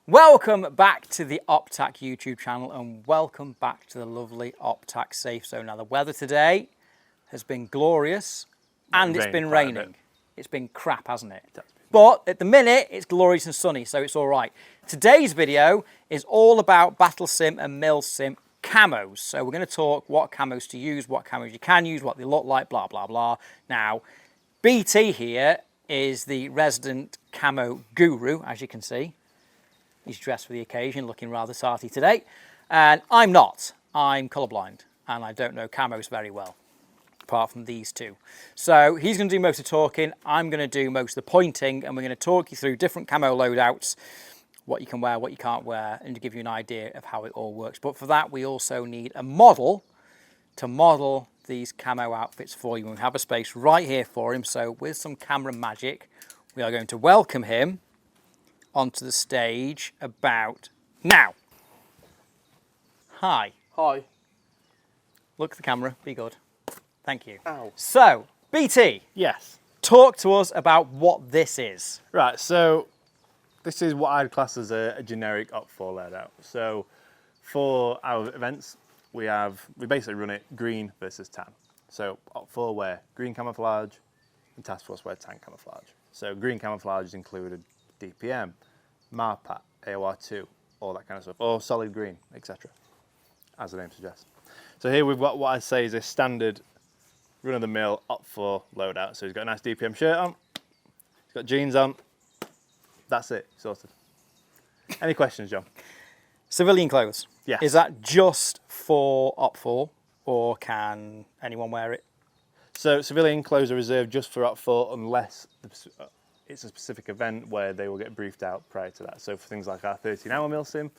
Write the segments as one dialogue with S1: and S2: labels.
S1: Welcome back to the Op-Tac YouTube channel and welcome back to the lovely Op-Tac Safe Zone. Now the weather today has been glorious and it's been raining. It's been crap, hasn't it? But at the minute it's glorious and sunny, so it's all right. Today's video is all about Battlesim and Milsim camos. So we're going to talk what camos to use, what camos you can use, what they look like, blah, blah, blah. Now, BT here is the resident camo guru, as you can see. He's dressed for the occasion, looking rather sarty today. And I'm not. I'm colourblind, and I don't know camos very well, apart from these two. So he's going to do most of the talking, I'm going to do most of the pointing, and we're going to talk you through different camo loadouts, what you can wear, what you can't wear, and to give you an idea of how it all works. But for that, we also need a model to model these camo outfits for you. And we have a space right here for him. So with some camera magic, we are going to welcome him onto the stage about now. Hi.
S2: Hi.
S1: Look at the camera, be good. Thank you.
S2: Ow.
S1: So, BT.
S2: Yes.
S1: Talk to us about what this is.
S2: Right, so this is what I'd class as a generic Op-4 loadout. So for our events, we basically run it green versus tan. So Op-4 wear green camouflage and Task Force wear tan camouflage. So green camouflage is included DPM, Marpat, AOR2, all that kind of stuff, or solid green, etc., as the name suggests. So here we've got what I say is a standard run-of-the-mill Op-4 loadout. So he's got a nice DPM shirt on, he's got jeans on, that's it, sorted. Any questions, John?
S1: Civilian clothes.
S2: Yes.
S1: Is that just for Op-4, or can anyone wear it?
S2: So civilian clothes are reserved just for Op-4 unless it's a specific event where they will get briefed out prior to that. So for things like our 13-hour Milsim,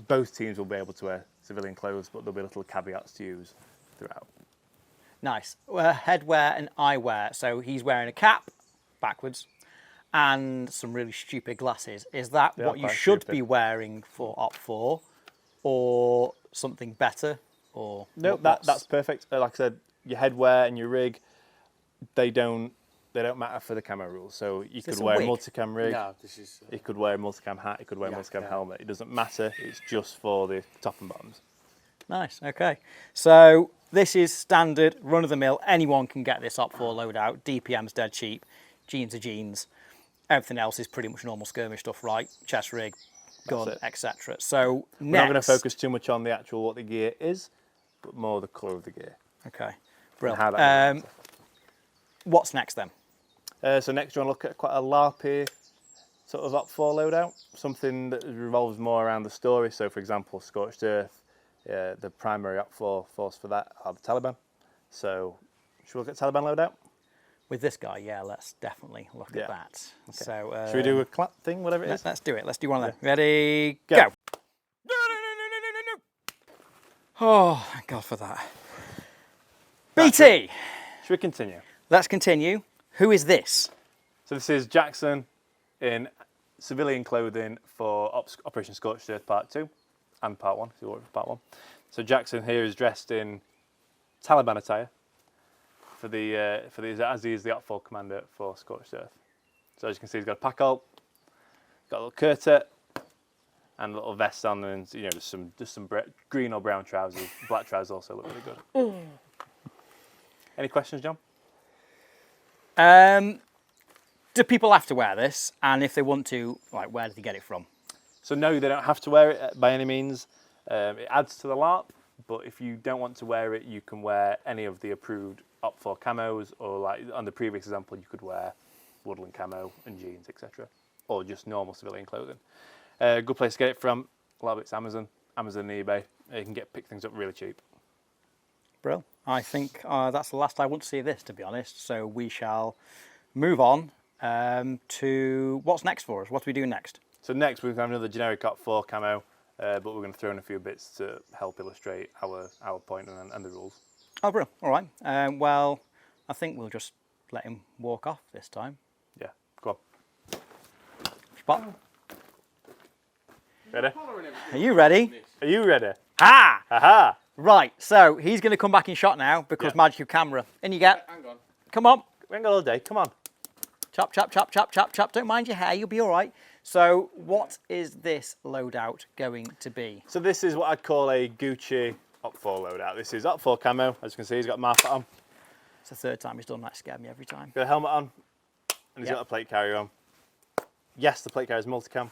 S2: both teams will be able to wear civilian clothes, but there'll be little caveats to use throughout.
S1: Nice. Headwear and eyewear. So he's wearing a cap, backwards, and some really stupid glasses. Is that what you should be wearing for Op-4, or something better? Or
S2: no, that's perfect. Like I said, your headwear and your rig, they don't matter for the camo rules. So you could wear a multicam rig.
S3: No, this is.
S2: You could wear a multicam hat. You could wear a multicam helmet. It doesn't matter. It's just for the top and bottoms.
S1: Nice. Okay. So this is standard run of the mill. Anyone can get this Op-4 loadout. DPM's dead cheap. Jeans are jeans. Everything else is pretty much normal skirmish stuff, right? Chest rig, gun, etc. So
S2: we're not going to focus too much on the actual what the gear is, but more the colour of the gear.
S1: Okay. Brilliant. What's next then?
S2: So next, you want to look at quite a LARPy sort of Op-4 loadout, something that revolves more around the story. So, for example, Scorched Earth, the primary Op-4 force for that are the Taliban. So, should we look at Taliban loadout?
S1: With this guy, yeah, let's definitely look at that. Okay. So,
S2: should we do a clap thing, whatever it is?
S1: Let's do it. Let's do one of them. Ready, go. Oh, thank God for that. BT!
S2: Should we continue?
S1: Let's continue. Who is this?
S2: So this is Jackson in civilian clothing for Operation Scorched Earth Part 2 and Part 1, if you want for Part 1. So Jackson here is dressed in Taliban attire for the as he is the Op-4 commander for Scorched Earth. So as you can see, he's got a pack-ult, got a little kurta, and a little vest on, and just some green or brown trousers. Black trousers also look really good. Any questions, John?
S1: Do people have to wear this? And if they want to, where do they get it from?
S2: So no, they don't have to wear it by any means. It adds to the LARP, but if you don't want to wear it, you can wear any of the approved Op-4 camos, or like on the previous example, you could wear woodland camo and jeans, etc. Or just normal civilian clothing. Good place to get it from. A lot of it's Amazon and eBay. You can pick things up really cheap.
S1: Brill. I think that's the last I want to see of this, to be honest. So we shall move on to what's next for us. What do we do next?
S2: So next we've got another generic Op-4 camo, but we're going to throw in a few bits to help illustrate our point and the rules.
S1: Oh, brill. All right. Well, I think we'll just let him walk off this time.
S2: Yeah, go on.
S1: Spot.
S2: Ready?
S1: Are you ready?
S2: Are you ready?
S1: Ha!
S2: Aha!
S1: Right, so he's going to come back in shot now because magic of camera. In you get.
S3: Hang on.
S1: Come on.
S2: We ain't got all day, come on.
S1: Chop, chop, chop, chop, chop, chop. Don't mind your hair, you'll be all right. So what is this loadout going to be?
S2: So this is what I'd call a Gucci Op-4 loadout. This is Op-4 camo. As you can see, he's got Martha on.
S1: It's the third time he's done that. Scared me every time.
S2: Got a helmet on, and he's got a plate carrier on. Yes, the plate carrier is multicam,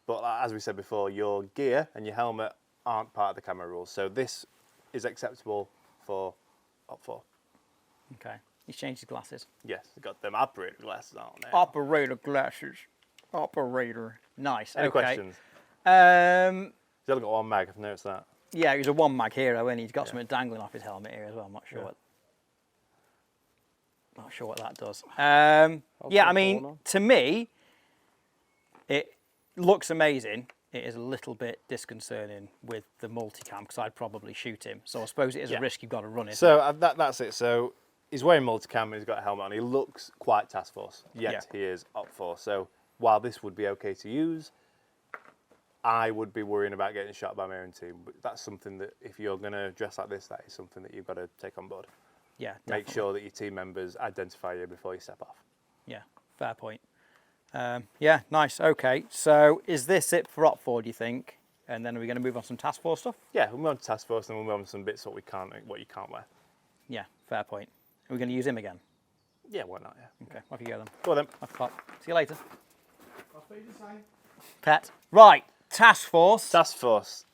S2: but as we said before, your gear and your helmet aren't part of the camo rules. So this is acceptable for Op-4.
S1: Okay. He's changed his glasses.
S2: Yes, he's got them operator glasses on there.
S1: Operator glasses. Operator. Nice.
S2: Any
S1: okay.
S2: questions?
S1: He's
S2: He's only got one mag, I've noticed that.
S1: Yeah, he's a one mag hero, and he's got something dangling off his helmet here as well. I'm not sure what that does. Yeah, I mean, to me, it looks amazing. It is a little bit disconcerting with the multicam because I'd probably shoot him. So I suppose it is a risk you've got to run it.
S2: So that's it. So he's wearing multicam and he's got a helmet on. He looks quite task force, yet he is Op-4. So while this would be okay to use, I would be worrying about getting shot by my own team. But that's something that if you're going to dress like this, that is something that you've got to take on board.
S1: Yeah, definitely.
S2: Make sure that your team members identify you before you step off.
S1: Yeah, fair point. Yeah, nice. Okay, so is this it for Op-4, do you think? And then are we going to move on to some task force stuff?
S2: Yeah, we'll move on to task force and we'll move on to some bits what you can't wear.
S1: Yeah, fair point. Are we going to use him again?
S2: Yeah, why not? Yeah.
S1: Okay, off you go then.
S2: Go on then.
S1: Off pop. See you later.
S3: I'll feed the same.
S1: Pet. Right, task force.
S2: Task force.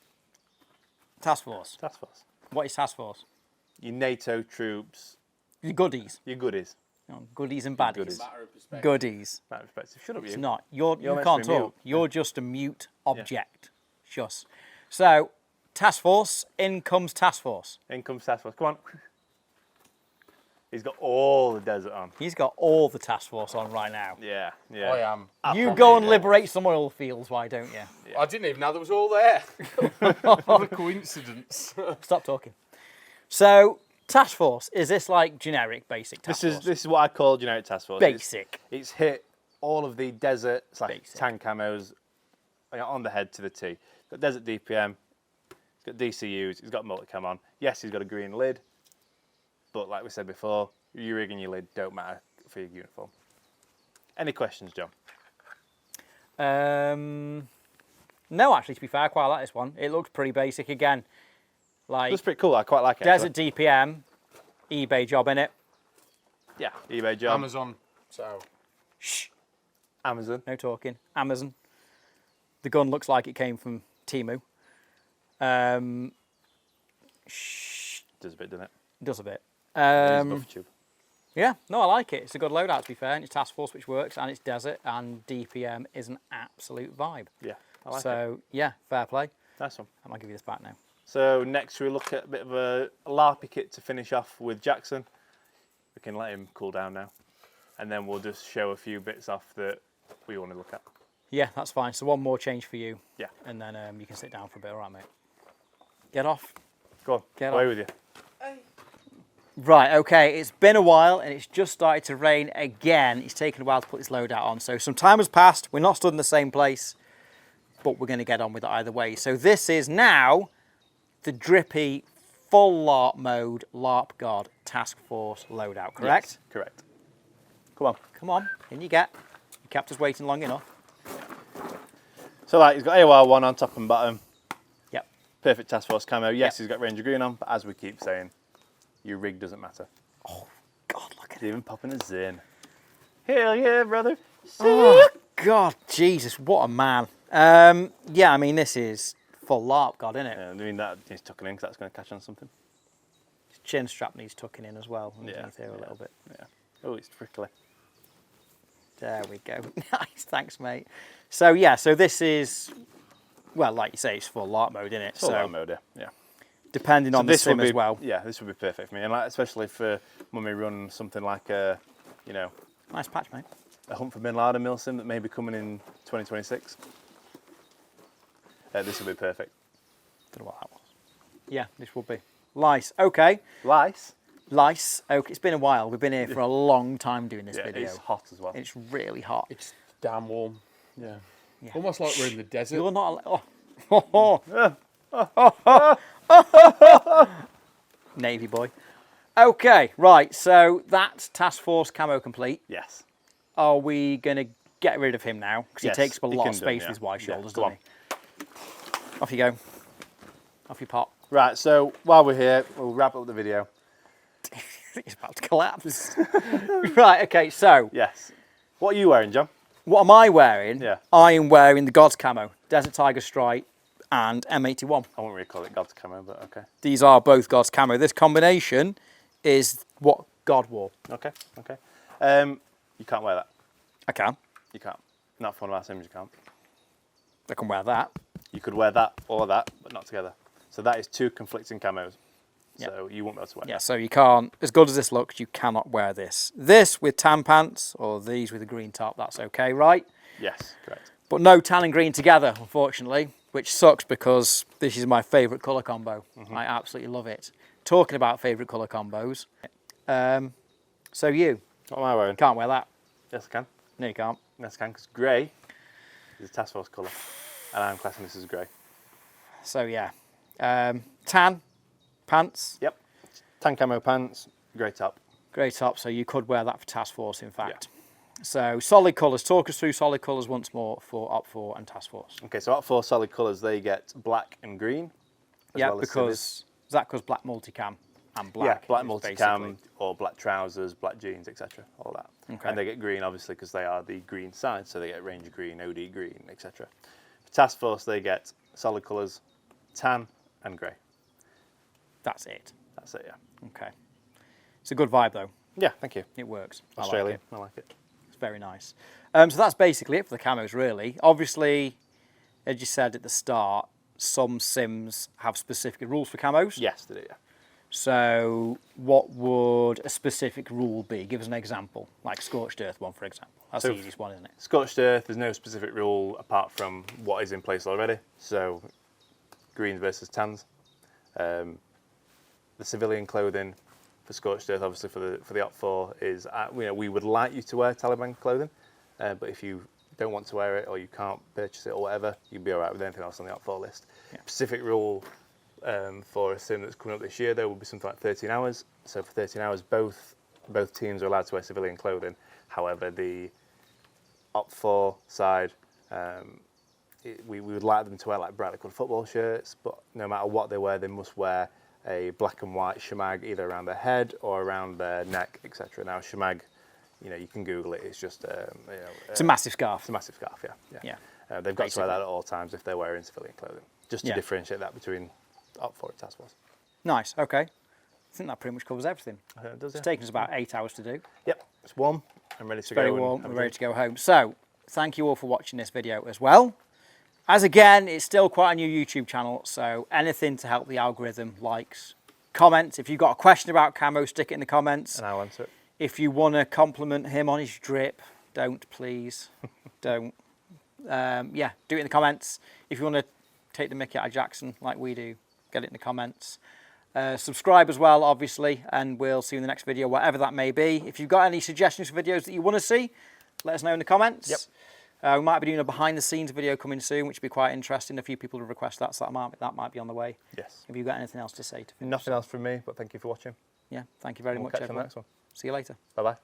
S1: Task force.
S2: Task force.
S1: What is task force?
S2: Your NATO troops.
S1: Your goodies.
S2: Your goodies.
S1: Oh, goodies and baddies.
S2: Goodies.
S3: Matter of perspective.
S1: Goodies.
S2: That perspective. Shut up, you.
S1: It's not. You
S2: meant
S1: can't
S2: to be
S1: talk.
S2: mute.
S1: You're just a mute object. Shush. So, task force. In comes task force.
S2: In comes task force. Come on. He's got all the desert on.
S1: He's got all the task force on right now.
S2: Yeah, yeah.
S3: I am.
S1: You go and liberate some oil fields, why don't you?
S3: I didn't even know there was all there. What a coincidence.
S1: Stop talking. So, task force, is this like generic basic task force?
S2: This is what I call generic task force.
S1: Basic.
S2: It's hit all of the desert /
S1: Basic.
S2: tank camos on the head to the T. He's got desert DPM. He's got DCUs. He's got multicam on. Yes, he's got a green lid. But like we said before, your rig and your lid don't matter for your uniform. Any questions, John?
S1: No, actually, to be fair, I quite like this one. It looks pretty basic again. Like
S2: That's pretty cool. I quite like it.
S1: desert DPM, eBay job in it.
S2: Yeah, eBay job.
S3: Amazon. So.
S1: Shh,
S2: Amazon.
S1: no talking. Amazon. The gun looks like it came from Temu. Shh,
S2: Does a bit, doesn't it?
S1: does a bit.
S2: Buffer tube.
S1: Yeah, no, I like it. It's a good loadout, to be fair. And it's task force, which works, and it's desert, and DPM is an absolute vibe.
S2: Yeah, I like it.
S1: So, yeah, fair play.
S2: Nice one.
S1: I might give you this back now.
S2: So next we look at a bit of a LARPy kit to finish off with Jackson. We can let him cool down now. And then we'll just show a few bits off that we want to look at.
S1: Yeah, that's fine. So one more change for you.
S2: Yeah.
S1: And then you can sit down for a bit. All right, mate. Get off.
S2: Go on,
S1: Get
S2: away
S1: on.
S2: with you.
S1: Right, okay. It's been a while and it's just started to rain again. It's taken a while to put this loadout on. So some time has passed. We're not stood in the same place, but we're going to get on with it either way. So this is now the drippy, full LARP mode, LARP God Task Force loadout, correct?
S2: Yes, correct. Come on.
S1: Come on, in you get. You kept us waiting long enough.
S2: So like, he's got AOR1 on top and bottom.
S1: Yep.
S2: Perfect task force camo. Yes,
S1: Yep.
S2: he's got Ranger Green on, but as we keep saying, your rig doesn't matter.
S1: Oh, God, look at
S2: He's even popping a Zin. Hell yeah, brother.
S1: Oh, God, Jesus, what a man. Yeah, I mean, this is full LARP God, isn't it?
S2: Yeah, I mean, that needs tucking in because that's going to catch on something.
S1: His chin strap needs tucking in as well, underneath here a little bit.
S2: Yeah. Oh, it's prickly.
S1: There we go. Nice, thanks, mate. So, yeah, so this is, well, like you say, it's full LARP mode, isn't it?
S2: Full
S1: so,
S2: LARP mode, yeah.
S1: depending on the
S2: this
S1: sim
S2: would be,
S1: as well.
S2: Yeah, this would be perfect for me, and like, especially for when we run something like a, you know,
S1: Nice patch, mate.
S2: a Hunt for Bin Laden Milsim that may be coming in 2026. This would be perfect.
S1: Don't know what that was. Yeah, this will be. Lice, okay.
S2: Lice.
S1: Lice, okay. It's been a while. We've been here for a long time doing this
S2: Yeah,
S1: video.
S2: it's hot as well.
S1: It's really hot.
S3: It's damn warm.
S2: Yeah.
S1: Yeah.
S3: Almost like we're in the desert.
S1: You're not. Navy boy. Okay, right. So that's task force camo complete.
S2: Yes.
S1: Are we gonna get rid of him now, because
S2: Yes,
S1: he takes up a
S2: he
S1: lot
S2: can
S1: of
S2: do,
S1: space
S2: yeah.
S1: with his wide
S2: Yeah,
S1: shoulders,
S2: go
S1: doesn't he? Off you go. Off you pop.
S2: Right, so while we're here, we'll wrap up the video.
S1: It's about to collapse. Right, okay, so
S2: Yes. What are you wearing, John?
S1: what am I wearing?
S2: Yeah.
S1: I am wearing the God's Camo, Desert Tiger Stripe and M81.
S2: I won't really call it God's Camo, but okay.
S1: These are both God's Camo. This combination is what God wore.
S2: Okay, okay. You can't wear that.
S1: I can.
S2: You can't. Not for one of our sims, you can't.
S1: I can wear that.
S2: You could wear that or that, but not together. So that is two conflicting camos.
S1: Yep.
S2: So you won't be able to wear
S1: Yeah, so you can't, as good as this looks, you cannot wear this. This with tan pants, or these with a green top, that's okay, right?
S2: that. Yes, correct.
S1: But no tan and green together, unfortunately, which sucks because this is my favourite colour combo. I absolutely love it. Talking about favourite colour combos, so you
S2: What am I wearing?
S1: can't wear that.
S2: Yes, I can.
S1: No, you can't.
S2: Yes, I can, because grey is a task force colour. And I'm classing this as grey.
S1: So yeah, tan pants,
S2: Yep. Tan camo pants, grey top.
S1: grey top, so you could wear that for task force, in fact. So solid colours, talk us through solid colours once more for Op4 and task force.
S2: Okay, so Op-4 solid colours, they get black and green.
S1: Yeah,
S2: well as
S1: because
S2: civvies.
S1: is that because black multicam and black.
S2: Yeah, black
S1: is
S2: multicam
S1: basically-
S2: or black trousers, black jeans, etc. All that.
S1: Okay.
S2: And they get green, obviously, because they are the green side, so they get Ranger green, OD green, etc. For task force, they get solid colours, tan and grey.
S1: That's it.
S2: That's it, yeah.
S1: Okay. It's a good vibe though.
S2: Yeah, thank you.
S1: It works.
S2: Australian,
S1: I like it.
S2: I like it.
S1: It's very nice. So that's basically it for the camos, really. Obviously, as you said at the start, some sims have specific rules for camos.
S2: Yes, they do, yeah.
S1: So what would a specific rule be? Give us an example, like Scorched Earth one, for example. That's
S2: So
S1: the easiest one, isn't it?
S2: Scorched Earth, there's no specific rule apart from what is in place already. So, greens versus tans. The civilian clothing for Scorched Earth, obviously for the Op-4, is we would like you to wear Taliban clothing, but if you don't want to wear it or you can't purchase it or whatever, you'd be alright with anything else on the Op-4 list.
S1: Yeah.
S2: Specific rule for a sim that's coming up this year, though, will be something like 13 hours. So for 13 hours, both teams are allowed to wear civilian clothing. However, the Op-4 side, we would like them to wear like brightly coloured football shirts, but no matter what they wear, they must wear a black and white shemag either around their head or around their neck, etc. Now, shemag, you can Google it. It's just
S1: It's a massive scarf.
S2: it's a massive scarf, yeah.
S1: Yeah.
S2: They've got to wear that at all times if they're wearing civilian clothing, just to
S1: Yeah.
S2: differentiate that between Op-4 and task force.
S1: Nice. Okay. I think that pretty much covers everything.
S2: It does,
S1: It's taken us about 8 hours to do.
S2: Yep, it's warm. I'm ready to go.
S1: Very
S2: and
S1: warm.
S2: have
S1: We're
S2: a
S1: ready
S2: drink.
S1: to go home. So, thank you all for watching this video as well. As again, it's still quite a new YouTube channel, so anything to help the algorithm, likes, comments. If you've got a question about camo, stick it in the comments.
S2: And I'll answer it.
S1: If you want to compliment him on his drip, don't, please. Don't. Yeah, do it in the comments. If you want to take the mickey out of Jackson like we do, get it in the comments. Subscribe as well, obviously, and we'll see you in the next video, whatever that may be. If you've got any suggestions for videos that you want to see, let us know in the comments.
S2: Yep.
S1: We might be doing a behind-the-scenes video coming soon, which would be quite interesting. A few people have requested that, so that might be on the way.
S2: Yes.
S1: Have you got anything else to say?
S2: Nothing else from me, but thank you for watching.
S1: Yeah, thank you very
S2: We'll
S1: much,
S2: catch you on the
S1: everyone.
S2: next one.
S1: See you later.
S2: Bye-bye.